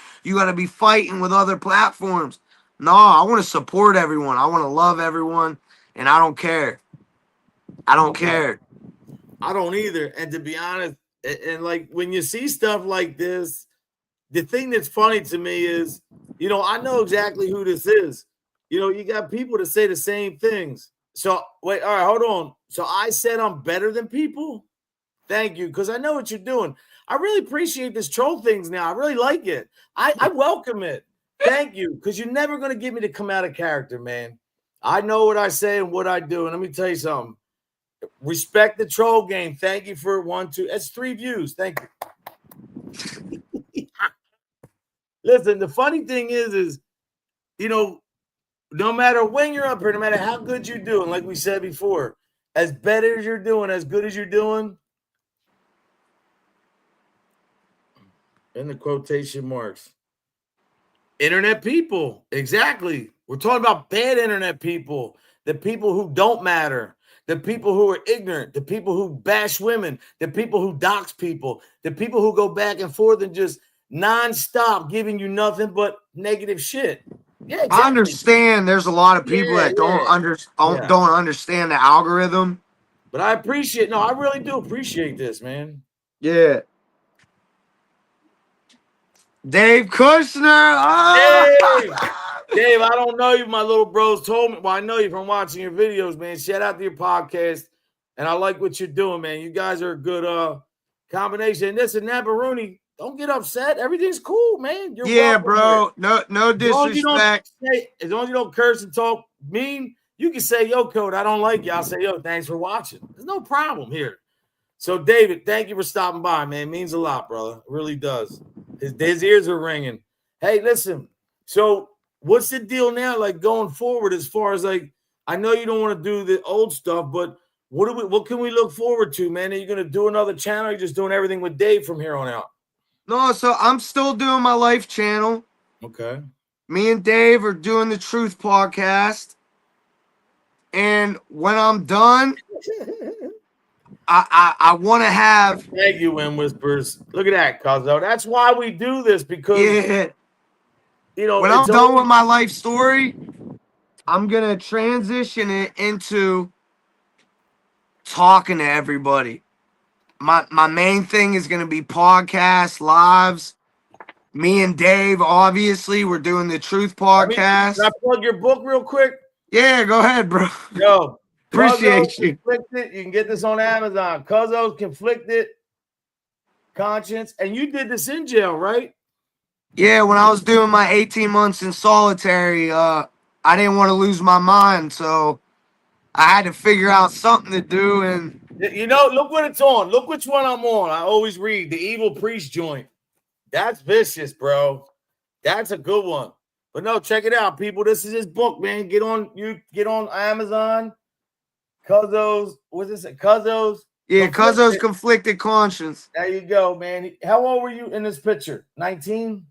to be fighting with other platforms. No, I want to support everyone. I want to love everyone and I don't care. I don't care. I don't either. And to be honest, and like when you see stuff like this, the thing that's funny to me is, you know, I know exactly who this is. You know, you got people that say the same things. So wait, all right, hold on. So I said I'm better than people. Thank you, because I know what you're doing. I really appreciate this troll things now. I really like it. I welcome it. Thank you, because you're never going to get me to come out of character, man. I know what I say and what I do. And let me tell you something. Respect the troll game. Thank you for 1, 2. That's 3 views. Thank you. Listen, the funny thing is, you know, no matter when you're up here, no matter how good you're doing, like we said before, as better as you're doing, as good as you're doing, in the quotation marks, internet people. Exactly. We're talking about bad internet people, the people who don't matter, the people who are ignorant, the people who bash women, the people who dox people, the people who go back and forth and just nonstop giving you nothing but negative shit. Yeah, exactly. I understand there's a lot of people that don't understand the algorithm. But I appreciate, no, I really do appreciate this, man. Yeah. Dave Kushner. Dave, Ah! Dave, I don't know you. My little bros told me. Well, I know you from watching your videos, man. Shout out to your podcast. And I like what you're doing, man. You guys are a good combination. And listen, Nabaruni, don't get upset. Everything's cool, man. You're Yeah, welcome here. bro. No As long as you don't disrespect. as long as you don't curse and talk mean, you can say, yo, Code, I don't like you. I'll say, yo, thanks for watching. There's no problem here. So, David, thank you for stopping by, man. It means a lot, brother. It really does. His ears are ringing. Hey, listen. So, what's the deal now? Like going forward, as far as like, I know you don't want to do the old stuff, but what can we look forward to, man? Are you going to do another channel? Or are you just doing everything with Dave from here on out? No, so I'm still doing my life channel. Okay. Me and Dave are doing the Truth podcast. And when I'm done, I want to have. Thank you, Win Whispers. Look at that, Cuzzo. That's why we do this, because Yeah. you know When I'm it's done always, with my life story, I'm gonna transition it into talking to everybody. My main thing is gonna be podcasts, lives. Me and Dave, obviously, we're doing the Truth Can I podcast. plug your book real quick? Yeah, go ahead, bro. Yo, Cuzzo Appreciate you. Conflicted. You can get this on Amazon. Cuzzo's Conflicted Conscience. And you did this in jail, right? Yeah, when I was doing my 18 months in solitary, I didn't want to lose my mind, so I had to figure out something to do. And You know, look what it's on. Look which one I'm on. I always read the Evil Priest joint. That's vicious, bro. That's a good one. But no, check it out, people. This is his book, man. Get on Amazon. Cuzzo's, what's this? Cuzzo's. yeah, Cuzzo's Conflicted. conflicted conscience. There you go, man. How old were you in this picture? 19?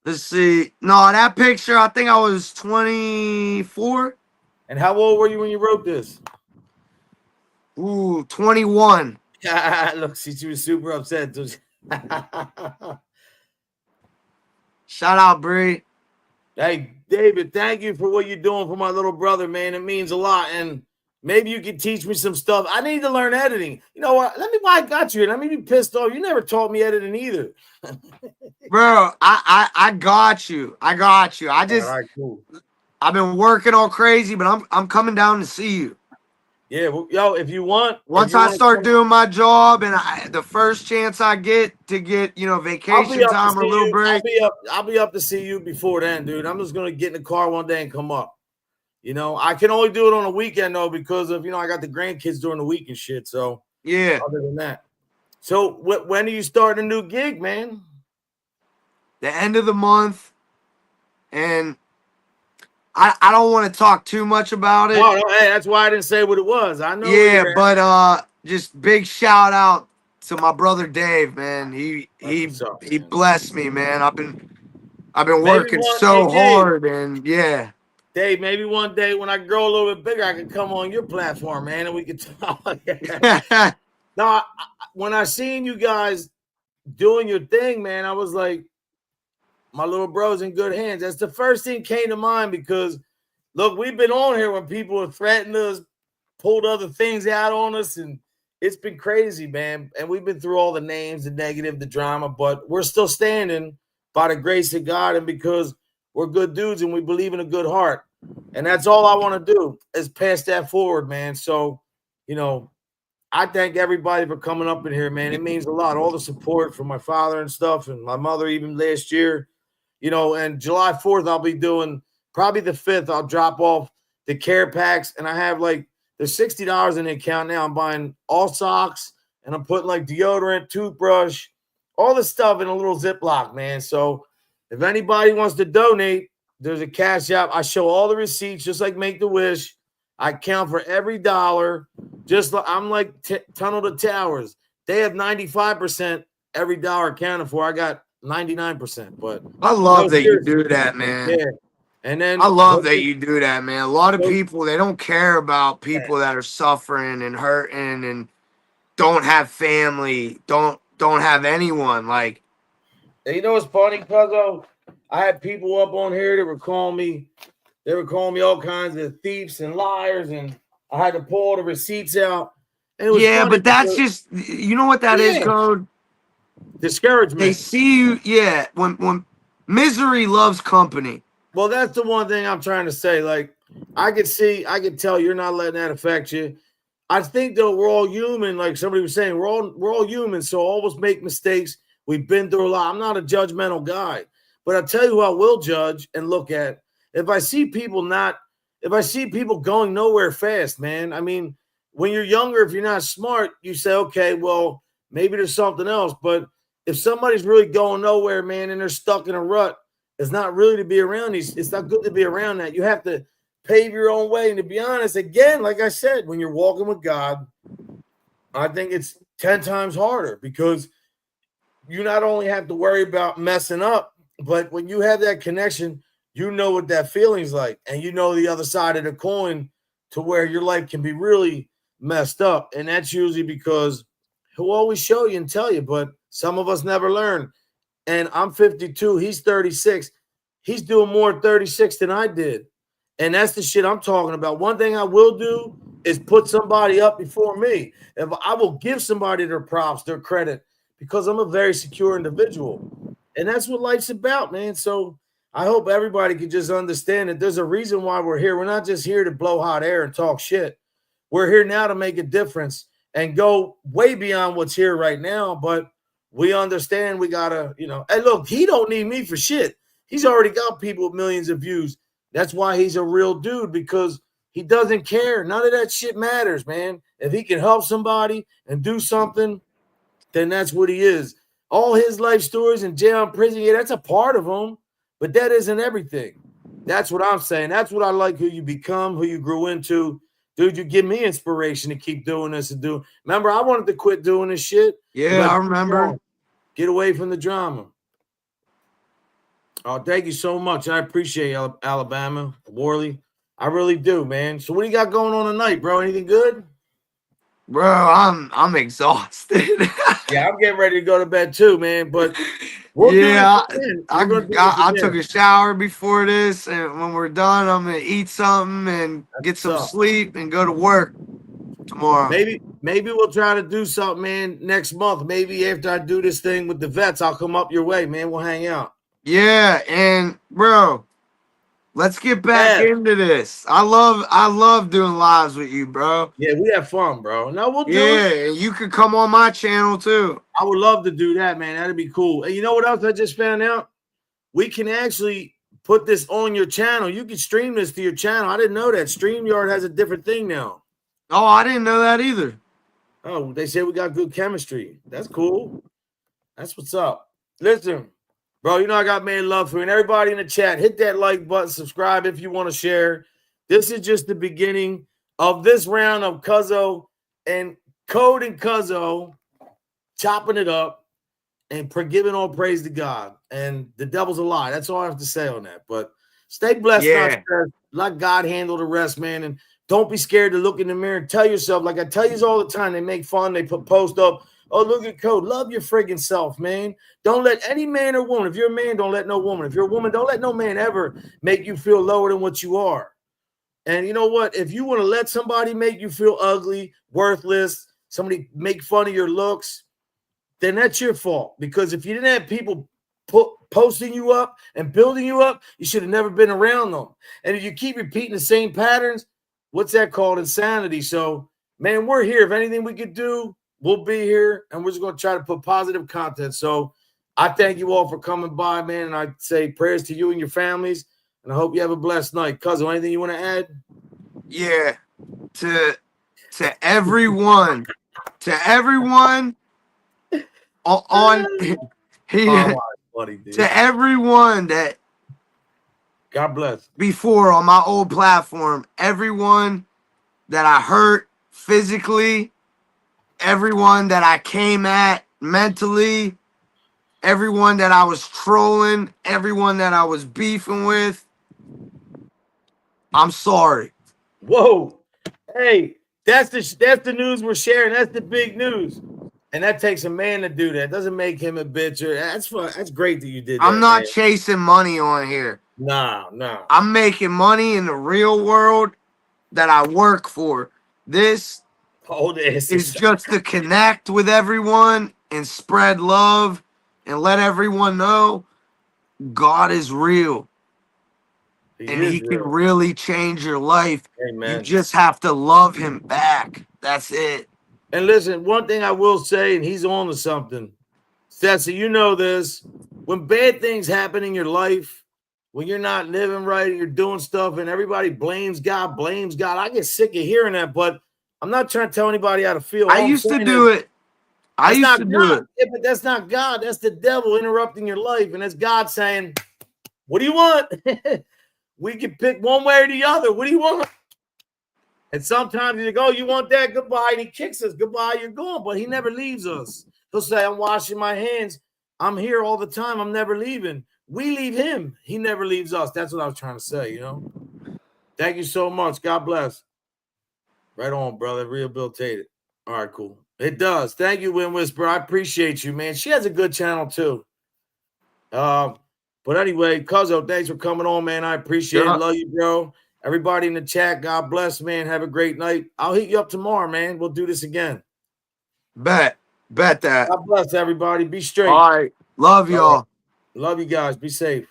Let's see. No, that picture, I think I was 24. And how old were you when you wrote this? Ooh, 21. Look, she was super upset. Shout out, Bree. Hey, David, thank you for what you're doing for my little brother, man. It means a lot. And maybe you can teach me some stuff. I need to learn editing. You know what? Let me why I got you. Let me be pissed off. You never taught me editing either. Bro, I got you. I got you. All right, cool. I've been working all crazy, but I'm coming down to see you. Yeah, well, yo, if you want. Once I start doing my job and the first chance I get to get, vacation time or a little break. I'll be up to see you before then, dude. I'm just gonna get in the car one day and come up. You know, I can only do it on a weekend though because of I got the grandkids during the week and shit. So yeah. Other than that, so when are you starting a new gig, man? The end of the month, and I don't want to talk too much about it. No, hey, that's why I didn't say what it was. I know. Yeah, but just big shout out to my brother Dave, man. He blessed me, man. I've been working so hard, and yeah. Dave, maybe one day when I grow a little bit bigger, I can come on your platform, man, and we can talk. No, when I seen you guys doing your thing, man, I was like, my little bro's in good hands. That's the first thing came to mind because, look, we've been on here when people have threatened us, pulled other things out on us, and it's been crazy, man. And we've been through all the names, the negative, the drama, but we're still standing by the grace of God and because we're good dudes and we believe in a good heart. And that's all I want to do is pass that forward, man. So, I thank everybody for coming up in here, man. It means a lot. All the support from my father and stuff and my mother even last year. And July 4th, I'll be doing probably the 5th. I'll drop off the care packs. And I have there's $60 in the account now. I'm buying all socks and I'm putting deodorant, toothbrush, all this stuff in a little Ziploc, man. So if anybody wants to donate, there's a cash app. I show all the receipts, just like Make the Wish. I count for every dollar. Just like I'm like Tunnel to Towers. They have 95% every dollar accounted for. I got 99%. But I love that you do that, man. Yeah. And then I love that you do that, man. A lot of people, they don't care about people that are suffering and hurting and don't have family, don't have anyone. Like, and you know what's funny, Cuzzo? I had people up on here that were calling me. They were calling me all kinds of thieves and liars, and I had to pull all the receipts out. And it was funny but that's just, you know what that is, Code? Discouragement. They see you, when misery loves company. Well, that's the one thing I'm trying to say. I could tell you're not letting that affect you. I think though we're all human, like somebody was saying, we're all human, so all of us make mistakes. We've been through a lot. I'm not a judgmental guy, but I'll tell you who I will judge and look at. If I see people going nowhere fast, man. I mean, when you're younger, if you're not smart, you say, okay, well, maybe there's something else. But if somebody's really going nowhere, man, and they're stuck in a rut, it's not really to be around these. It's not good to be around that. You have to pave your own way. And to be honest, again, like I said, when you're walking with God, I think it's 10 times harder because you not only have to worry about messing up, but when you have that connection, you know what that feeling's like, and you know the other side of the coin to where your life can be really messed up. And that's usually because he'll always show you and tell you, but some of us never learn. And I'm 52, he's 36. He's doing more at 36 than I did. And that's the shit I'm talking about. One thing I will do is put somebody up before me. If I will give somebody their props, their credit, because I'm a very secure individual. And that's what life's about, man. So I hope everybody can just understand that there's a reason why we're here. We're not just here to blow hot air and talk shit. We're here now to make a difference and go way beyond what's here right now. But we understand we gotta, hey, look, he don't need me for shit. He's already got people with millions of views. That's why he's a real dude, because he doesn't care. None of that shit matters, man. If he can help somebody and do something, then that's what he is. All his life stories in jail and prison, yeah, that's a part of him, but that isn't everything. That's what I'm saying. That's what I like, who you become, who you grew into. Dude, you give me inspiration to keep doing this and do. Remember, I wanted to quit doing this shit. Yeah, I remember. Get away from the drama. Oh, thank you so much. I appreciate Alabama, Worley. I really do, man. So what do you got going on tonight, bro? Anything good? Bro, I'm exhausted. Yeah, I'm getting ready to go to bed too, man. But we'll yeah, do this I took a shower before this, and when we're done, I'm gonna eat something and get some sleep and go to work tomorrow. Maybe we'll try to do something, man, next month. Maybe after I do this thing with the vets, I'll come up your way, man. We'll hang out. Yeah, and bro, let's get back into this. I love doing lives with you, bro. Yeah, we have fun, bro. No, we'll do it. Yeah, and you could come on my channel too. I would love to do that, man. That'd be cool. And you know what else I just found out? We can actually put this on your channel. You can stream this to your channel. I didn't know that. StreamYard has a different thing now. Oh, I didn't know that either. Oh, they say we got good chemistry. That's cool. That's what's up. Listen, bro, I got man love for you. And everybody in the chat, hit that like button, subscribe if you want to share. This is just the beginning of this round of CUZZO and Code and CUZZO chopping it up and giving all praise to God. And the devil's a lie. That's all I have to say on that. But stay blessed, not stressed. Let God handle the rest, man. And don't be scared to look in the mirror and tell yourself, like I tell you all the time, they make fun, they post up, oh, look at Code. Love your friggin' self, man. Don't let any man or woman, if you're a man, don't let no woman. If you're a woman, don't let no man ever make you feel lower than what you are. And you know what? If you want to let somebody make you feel ugly, worthless, somebody make fun of your looks, then that's your fault. Because if you didn't have people posting you up and building you up, you should have never been around them. And if you keep repeating the same patterns, what's that called? Insanity. So, man, we're here. If anything we could do, we'll be here. And we're just going to try to put positive content. So I thank you all for coming by, man. And I say prayers to you and your families. And I hope you have a blessed night. CUZZO, anything you want to add? Yeah. To everyone. To everyone on buddy, dude. To everyone that God bless. Before on my old platform, everyone that I hurt physically, everyone that I came at mentally, everyone that I was trolling, everyone that I was beefing with, I'm sorry. Whoa. Hey, that's the news we're sharing. That's the big news. And that takes a man to do that. Doesn't make him a bitch. That's fun. That's great that you did that. I'm not chasing money on here. No. I'm making money in the real world that I work for. This is just to connect with everyone and spread love and let everyone know God is real. He can really change your life. Amen. You just have to love him back. That's it. And listen, one thing I will say, and he's on to something. Stetson, you know this. When bad things happen in your life, when you're not living right and you're doing stuff and everybody blames God, I get sick of hearing that, but I'm not trying to tell anybody how to feel. I used to do it. I used to do it. Yeah, but that's not God. That's the devil interrupting your life. And that's God saying, what do you want? We can pick one way or the other. What do you want? And sometimes he's like, oh, you want that? Goodbye. And he kicks us. Goodbye, you're gone. But he never leaves us. He'll say, I'm washing my hands. I'm here all the time. I'm never leaving. We leave him. He never leaves us. That's what I was trying to say, Thank you so much. God bless. Right on, brother. Rehabilitated. All right, cool. It does. Thank you, Win Whisper. I appreciate you, man. She has a good channel, too. But anyway, CUZZO, thanks for coming on, man. I appreciate it. Love you, bro. Everybody in the chat, God bless, man. Have a great night. I'll hit you up tomorrow, man. We'll do this again. Bet that. God bless everybody. Be straight. All right. Love All right. y'all. Love you guys. Be safe.